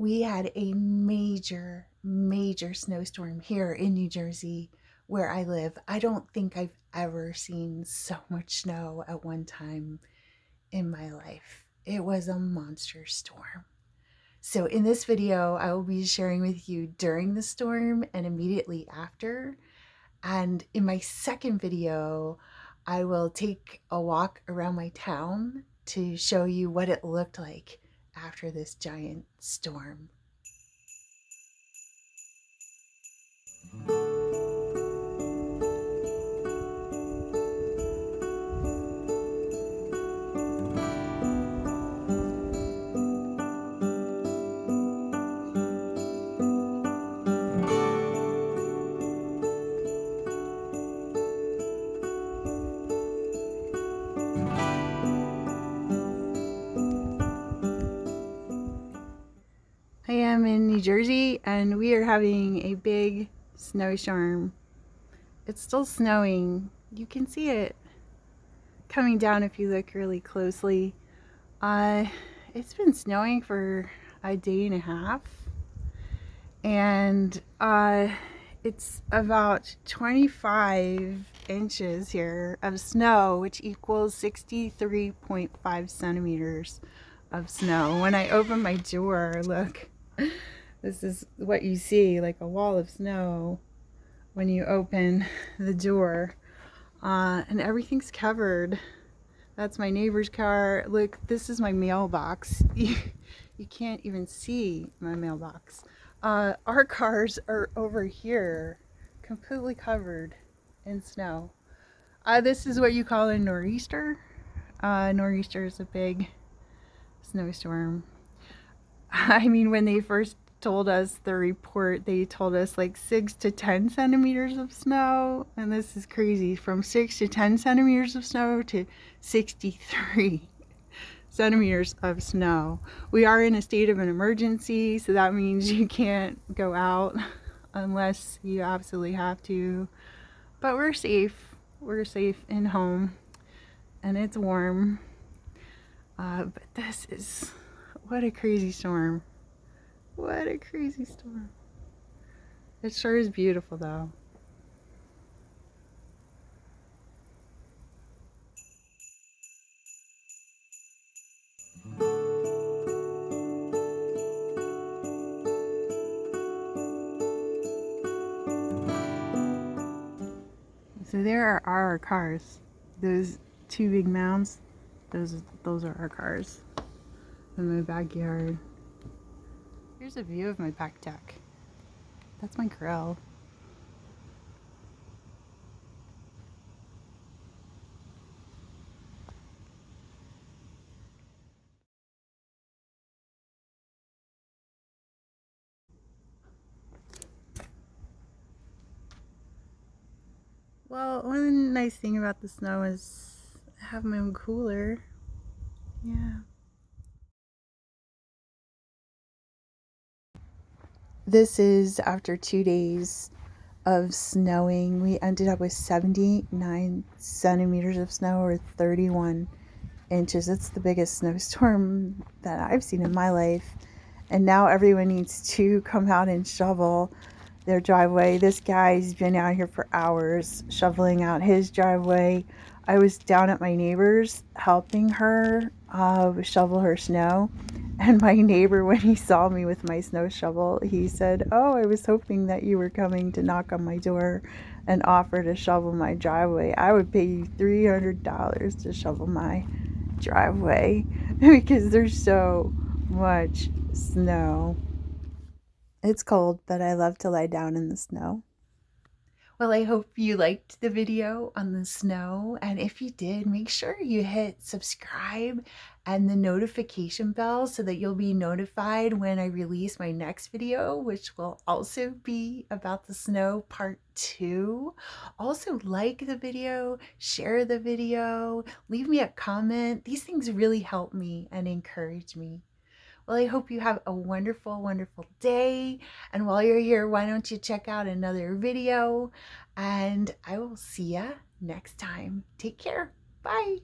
we had a major snowstorm here in New Jersey where I live. I don't think I've ever seen so much snow at one time in my life. It was a monster storm. So in this video, I will be sharing with you during the storm and immediately after. And in my second video, I will take a walk around my town to show you what it looked like after this giant storm. I am in New Jersey and we are having a big snowstorm. It's still snowing. You can see it coming down if you look really closely. It's been snowing for a day and a half, and it's about 25 inches here of snow, which equals 63.5 centimeters of snow. When I open my door, look, this is what you see, like a wall of snow when you open the door, and everything's covered. That's my neighbor's car. Look, this is my mailbox. You can't even see my mailbox. Our cars are over here, completely covered in snow. This is what you call a nor'easter. Nor'easter is a big snowstorm. I mean, when they first told us the report, they told us like 6 to 10 centimeters of snow, and this is crazy, from 6 to 10 centimeters of snow to 63 centimeters of snow. We are in a state of an emergency, so that means you can't go out unless you absolutely have to, but we're safe in home, and it's warm. But this is, what a crazy storm. What a crazy storm. It sure is beautiful though. So there are our cars. Those two big mounds, those are our cars in my backyard. Here's a view of my back deck. That's my grill. Well, one nice thing about the snow is I have my own cooler. Yeah. This is after 2 days of snowing. We ended up with 79 centimeters of snow, or 31 inches. It's the biggest snowstorm that I've seen in my life. And now everyone needs to come out and shovel their driveway. This guy's been out here for hours shoveling out his driveway. I was down at my neighbor's helping her shovel her snow. And my neighbor, when he saw me with my snow shovel, he said, "Oh, I was hoping that you were coming to knock on my door and offer to shovel my driveway. I would pay you $300 to shovel my driveway," because there's so much snow. It's cold, but I love to lie down in the snow. Well, I hope you liked the video on the snow, and if you did, make sure you hit subscribe and the notification bell so that you'll be notified when I release my next video, which will also be about the snow part 2. Also, like the video, share the video, leave me a comment. These things really help me and encourage me. Well, I hope you have a wonderful, wonderful day. And while you're here, why don't you check out another video? And I will see ya next time. Take care. Bye.